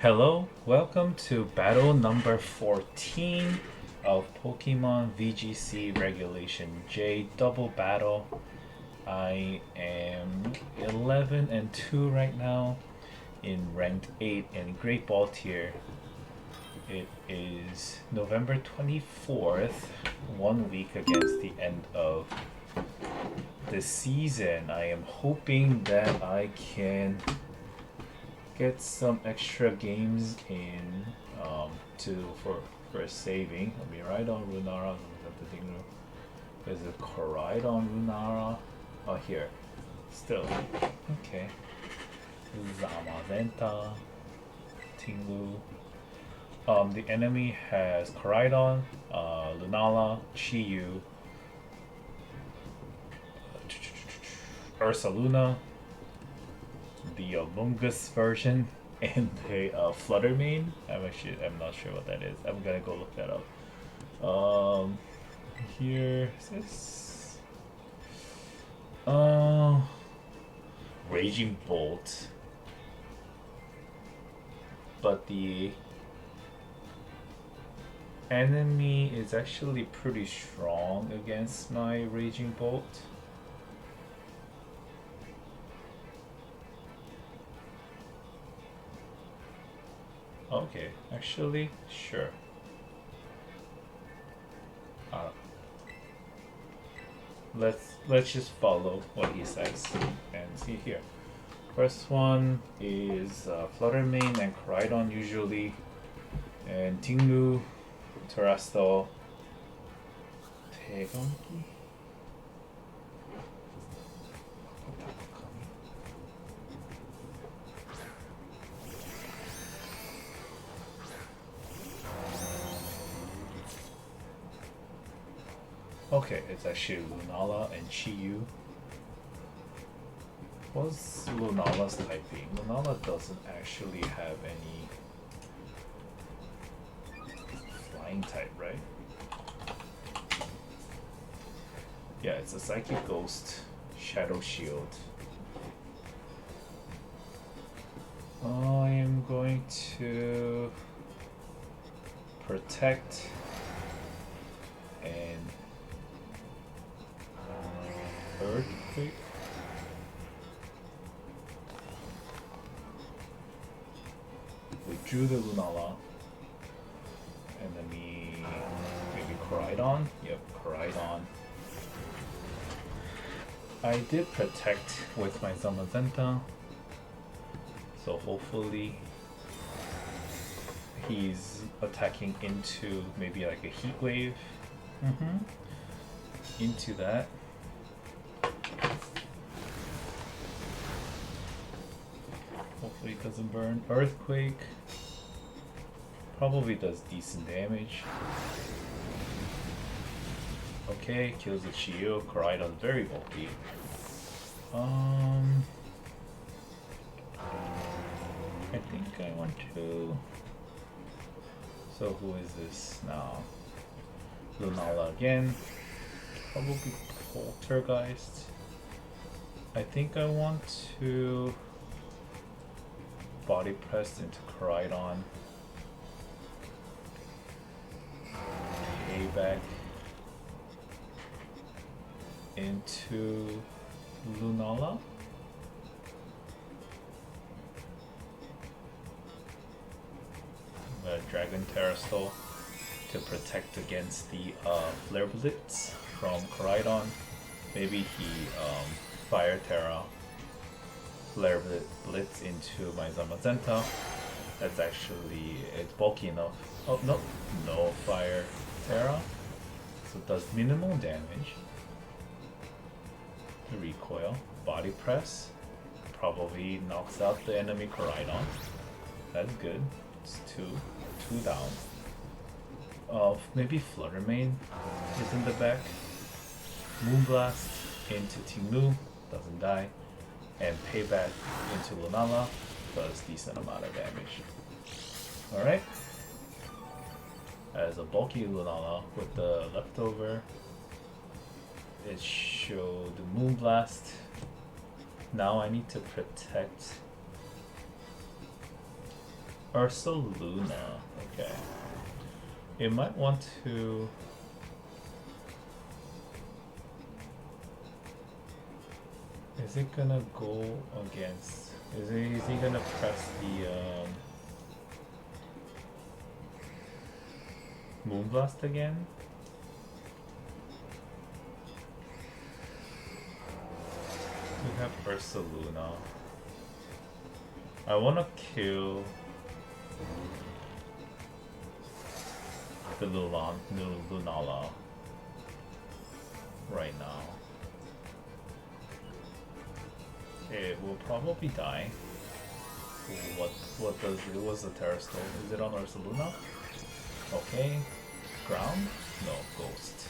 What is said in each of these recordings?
Hello, welcome to battle number 14 of Pokemon VGC Regulation J Double Battle. I am 11 and 2 right now in ranked 8 in Great Ball tier. It is November 24th, 1 week against the end of the season. I am hoping that I can get some extra games in for saving. Let me ride on Runara. Is it Koraidon Runara? Oh, here. Still. Okay. Zamazenta. Tinglu. The enemy has Koraidon, Lunala, Chiyu, Ursaluna, the Among Us version, and the Fluttermane. I'm not sure what that is. I'm gonna go look that up. Here is this. Raging Bolt, but the enemy is actually pretty strong against my Raging Bolt. Okay, actually, sure. Let's just follow what he says and see here. First one is Fluttermane and Koraidon usually, and Tinglu, Terrestrial, 대감기. Okay, it's actually Lunala and Chiyu. What's Lunala's typing? Lunala doesn't actually have any flying type, right? Yeah, it's a Psychic Ghost, Shadow Shield. I am going to protect and Earthquake. We drew the Lunala. Enemy, maybe Koraidon? Yep, Koraidon. I did protect with my Zamazenta, so hopefully he's attacking into maybe like a Heat Wave. Into that. Hopefully it doesn't burn. Earthquake probably does decent damage. Okay, kills the Chiyu. Koraidon's very bulky. I think I want to. So who is this now? Lunala again. Probably Poltergeist. I think I want to body press into Koraidon. Payback into Lunala. Dragon Terrasol to protect against the Flare Blitz from Koraidon. Maybe he Fire Terra Flare Blitz into my Zamazenta. That's actually, it's bulky enough. Oh no, no Fire Terra. So it does minimal damage. Recoil, Body Press. Probably knocks out the enemy Koraidon. That's good. It's two down. Maybe Fluttermane is in the back. Moonblast into Tinglu, doesn't die. And Payback into Lunala, does decent amount of damage. Alright. As a bulky Lunala with the leftover, it showed Moonblast. Now I need to protect Ursaluna. Okay. It might want to. Is it gonna go against? Is he gonna press the Moonblast again? We have Ursaluna. I wanna kill the Lunala right now. It will probably die. What does it? What's the Terra Stone? Is it on Ursaluna? Okay. Ground? No, Ghost.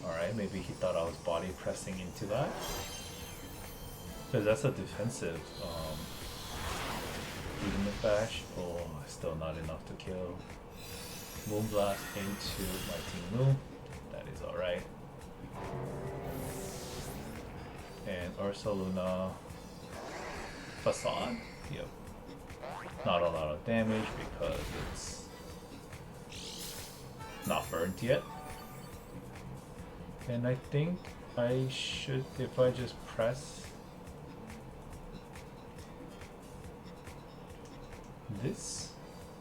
Alright, maybe he thought I was body pressing into that. Because that's a defensive Ultimate Bash. Oh, still not enough to kill. Moonblast into my Team Moon. That is alright. And Ursaluna Facade. Yep. Not a lot of damage because it's not burnt yet. And I think I should, if I just press this,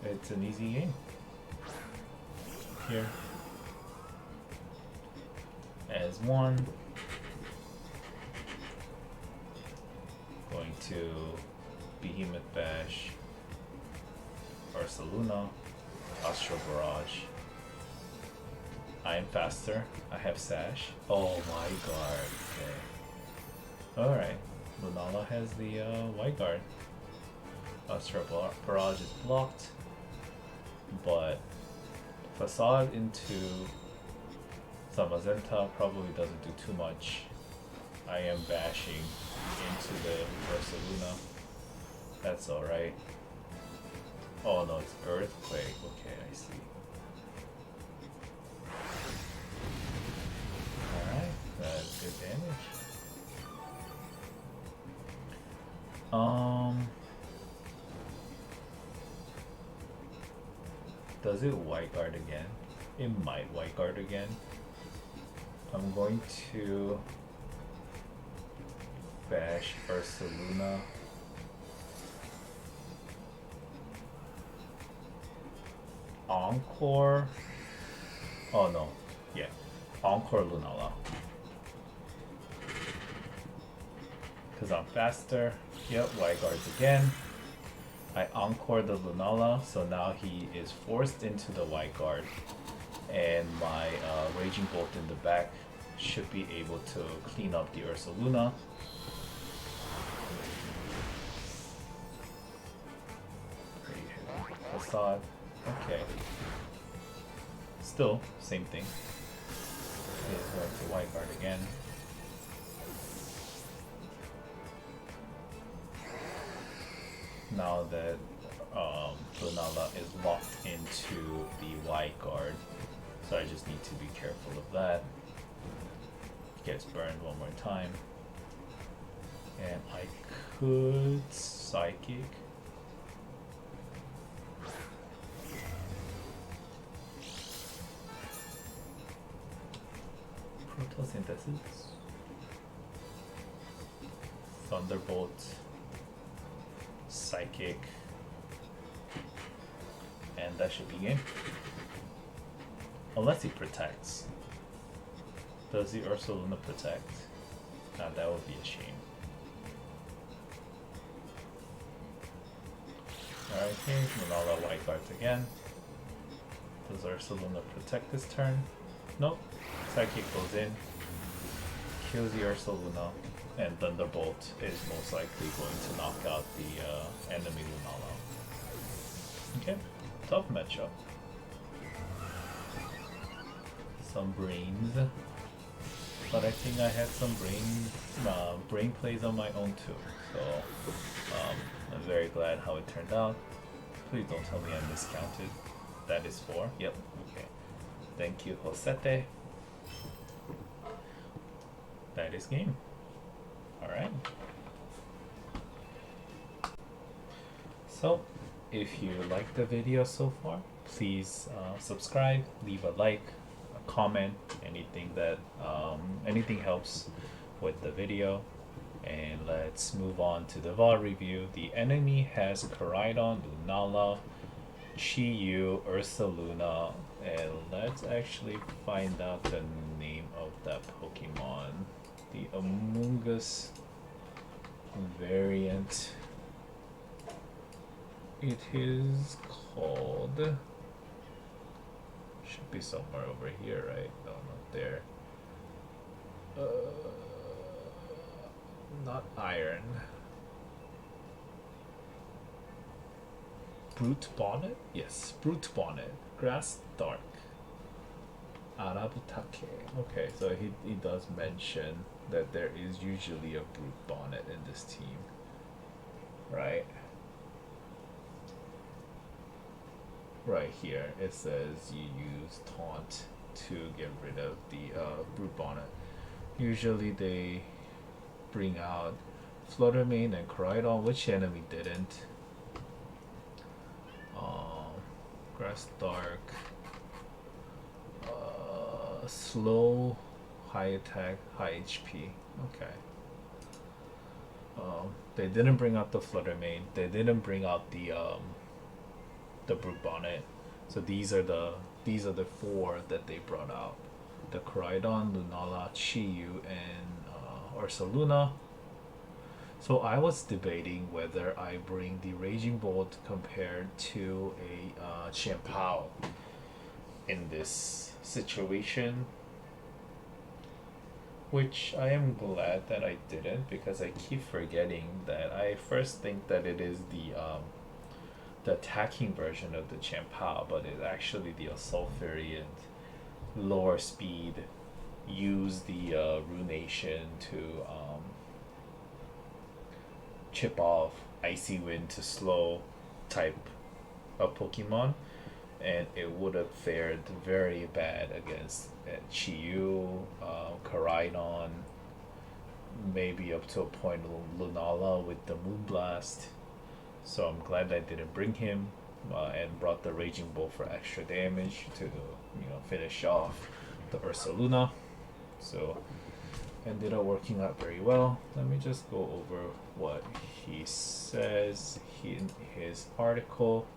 it's an easy game. Here. As one. Going to Behemoth Bash, Ursaluna, Astral Barrage. I am faster. I have Sash. Oh my god. Okay. Alright. Lunala has the White Guard. Astral Barrage is blocked. But Facade into Zamazenta probably doesn't do too much. I am bashing into the Ursaluna. That's alright. Oh no, it's Earthquake. Okay, I see. Alright, that's good damage. Does it White Guard again? It might White Guard again. I'm going to bash Ursaluna. Encore. Oh no. Yeah. Encore Lunala. Because I'm faster. Yep, White Guards again. I Encore the Lunala, so now he is forced into the White Guard. And my Raging Bolt in the back should be able to clean up the Ursaluna. Facade. Okay. Still, same thing. He's going to White Guard again. Now that Lunala is locked into the White Guard, so I just need to be careful of that. Gets burned one more time. And I could Psychic. Photosynthesis. Thunderbolt. Psychic. And that should be game. Unless he protects. Does the Ursaluna protect? Now that would be a shame. Alright, here's Lunala White Guards again. Does Ursaluna protect this turn? Nope. Psychic goes in, kills the Ursaluna, and Thunderbolt is most likely going to knock out the enemy Lunala. Okay, tough matchup. Some brains, but I think I had some brain plays on my own too. So I'm very glad how it turned out. Please don't tell me I miscounted. That is 4. Yep. Okay. Thank you, Josete. That is game. Alright. So, If you like the video so far, please subscribe, leave a like, a comment, anything helps with the video. And let's move on to the VOD review. The enemy has Koraidon, Lunala, Chi-Yu, Ursaluna, and let's actually find out the name of that Pokemon. The Amoonguss variant. It is called... should be somewhere over here, right? No, not there. Not iron. Brute Bonnet? Yes, Brute Bonnet. Grass Dark. Arabutake. Okay, so he does mention that there is usually a Brute Bonnet in this team. Right? Right here, it says you use Taunt to get rid of the Brute Bonnet. Usually they bring out Fluttermane and Koraidon, which enemy didn't. Grass Dark. Slow, high attack, high HP. Okay. They didn't bring out the Fluttermane. They didn't bring out the Brute Bonnet. So these are the four that they brought out: the Koraidon, Lunala, Chi-Yu, and Ursaluna. So I was debating whether I bring the Raging Bolt compared to a Chien-Pao in this situation, which I am glad that I didn't, because I keep forgetting that I first think that it is the attacking version of the Chien-Pao, but it's actually the Assault variant, lower speed, use the Runation to chip off Icy Wind to slow type of Pokemon, and it would have fared very bad against Chi-Yu, Koraidon, maybe up to a point Lunala with the Moonblast. So I'm glad I didn't bring him and brought the Raging Bull for extra damage to finish off the Ursaluna. So ended up working out very well. Let me just go over what he says in his article.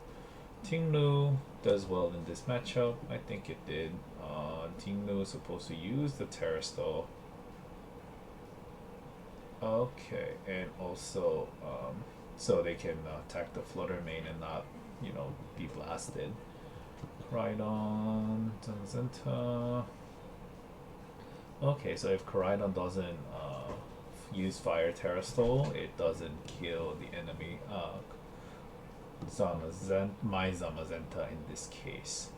Tinglu does well in this matchup. I think it did. Tinglu is supposed to use the Terrastall. Okay, and also so they can attack the Fluttermane and not, be blasted. Koraidon, Zanzenta. Okay, so if Koraidon doesn't use Fire Terrastall, it doesn't kill the enemy my Zamazenta in this case.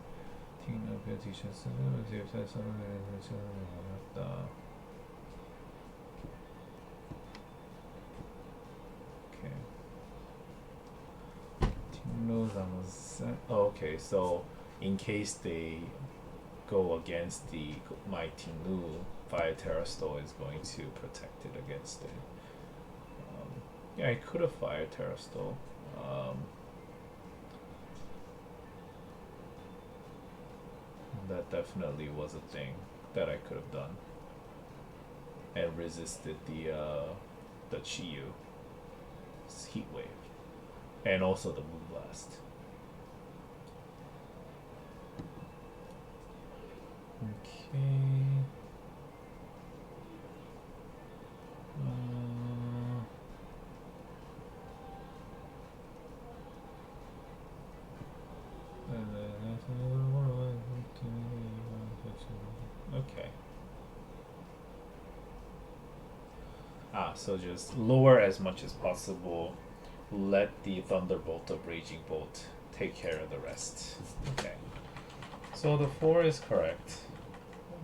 Okay, so in case they go against my Tinglu, Fire Terrastall is going to protect it against it. Yeah, I could have Fire Terrastall. That definitely was a thing that I could have done and resisted the Chi-Yu Heat Wave and also the Moonblast. Okay. Okay. So just lower as much as possible. Let the Thunderbolt of Raging Bolt take care of the rest. Okay. So the 4 is correct.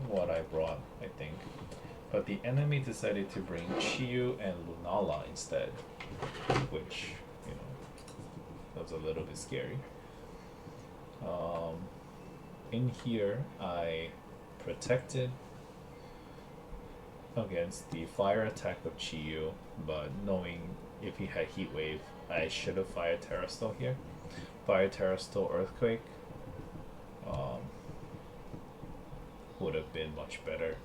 What I brought, I think. But the enemy decided to bring Chi-Yu and Lunala instead, which, was a little bit scary. In here, I protected against the fire attack of Chi-Yu, but knowing if he had Heat Wave, I should have fired Terrastall here. Fire Terrastal Earthquake um, would have been much better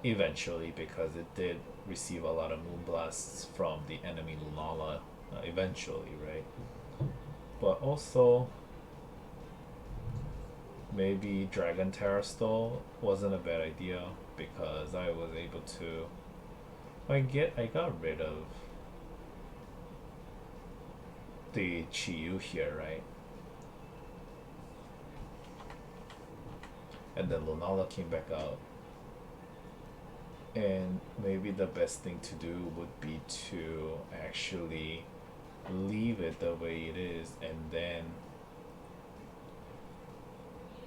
eventually, because it did receive a lot of Moonblasts from the enemy Lunala eventually, right? But also, maybe Dragon Terrastal wasn't a bad idea, because I was able to. I got rid of the Chiyu here, right? And then Lunala came back out. And maybe the best thing to do would be to actually leave it the way it is, and then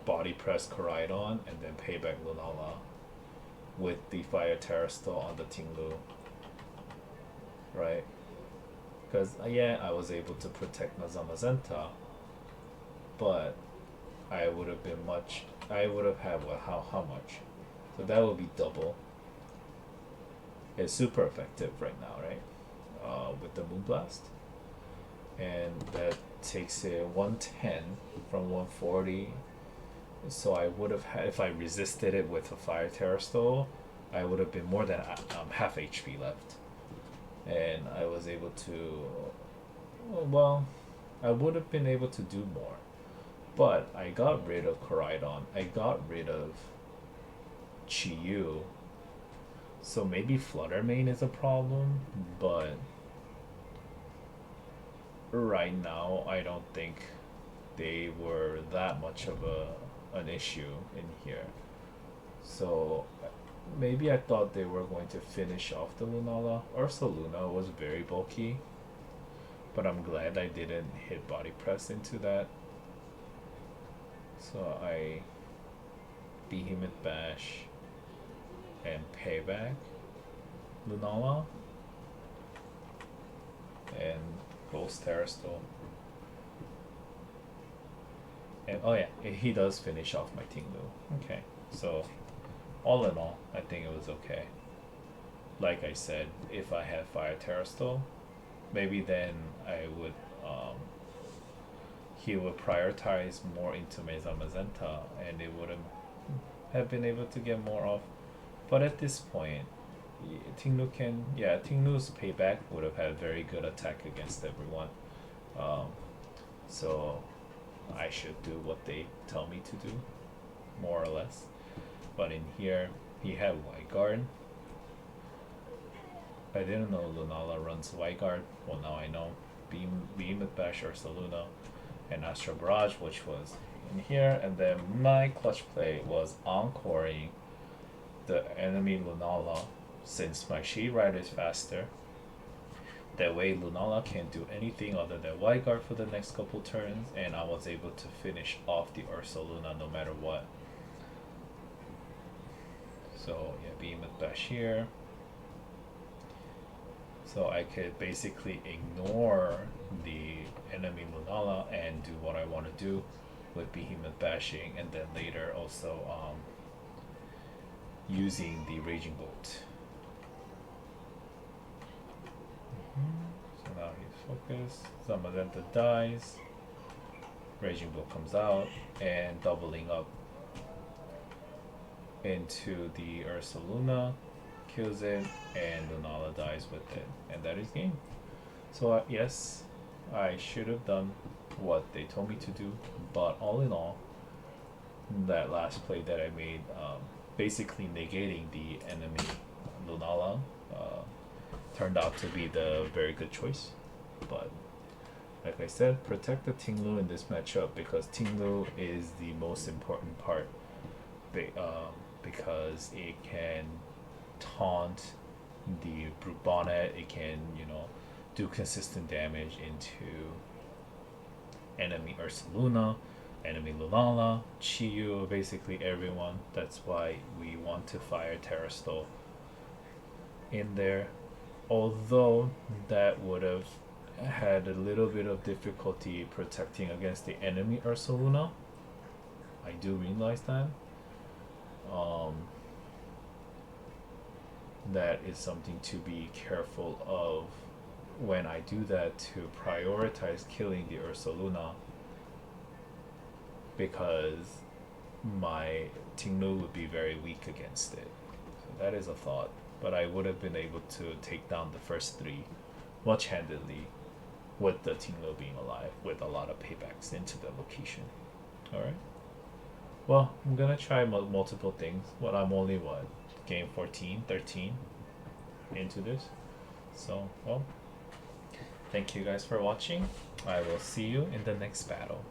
body press Koraidon and then pay back Lunala with the Fire Terrastal on the Tinglu, right? Because yeah, I was able to protect Mazamazenta, but I would have been much. I would have had what? How much? So that would be double. It's super effective right now, right? With the Moonblast, and that takes it 110 from 140. So I would have had, if I resisted it with a Fire Terrastal, I would have been more than half HP left, and I was able to. Well, I would have been able to do more, but I got rid of Koraidon. I got rid of Chiyu. So maybe Flutter Mane is a problem, but right now I don't think they were that much of an issue in here. So maybe I thought they were going to finish off the Lunala. Ursaluna was very bulky, but I'm glad I didn't hit body press into that. So I Behemoth Bash and payback Lunala and Ghost Terrastal. And oh yeah, he does finish off my Tinglu. Okay, so all in all, I think it was okay. Like I said, if I had Fire Terrastal, maybe then I would he would prioritize more into Mesa Magenta, and it would have been able to get more off. But at this point, Tinglu's payback would have had very good attack against everyone. So I should do what they tell me to do, more or less. But in here, he had White Guard. I didn't know Lunala runs White Guard. Well, now I know. Behemoth Bash Ursaluna and Astral Barrage, which was in here. And then my clutch play was encoring the enemy Lunala, since my She Rider is faster. That way Lunala can't do anything other than White Guard for the next couple turns, and I was able to finish off the Ursaluna no matter what. So yeah, Behemoth Bash here. So I could basically ignore the enemy Lunala and do what I want to do with Behemoth Bashing, and then later also using the Raging Bolt. So now he's focused. Zamazenta dies. Raging Bolt comes out and doubling up into the Ursaluna, kills it, and Lunala dies with it, and that is game. So yes, I should have done what they told me to do, but all in all, that last play that I made, basically negating the enemy Lunala, turned out to be the very good choice. But like I said, protect the Tinglu in this matchup, because Tinglu is the most important part, because it can taunt the Brute Bonnet, it can, do consistent damage into enemy Ursaluna, enemy Lunala, Chiyu, basically everyone. That's why we want to fire Terrastal in there. Although that would have had a little bit of difficulty protecting against the enemy Ursaluna. I do realize that. That is something to be careful of when I do that to prioritize killing the Ursaluna, because my Tinglu would be very weak against it. So that is a thought. But I would have been able to take down the first three much handedly with the Tinglu being alive, with a lot of paybacks into the location. Alright. Well, I'm gonna try multiple things. What I'm only game 14, 13 into this. So, well, thank you guys for watching. I will see you in the next battle.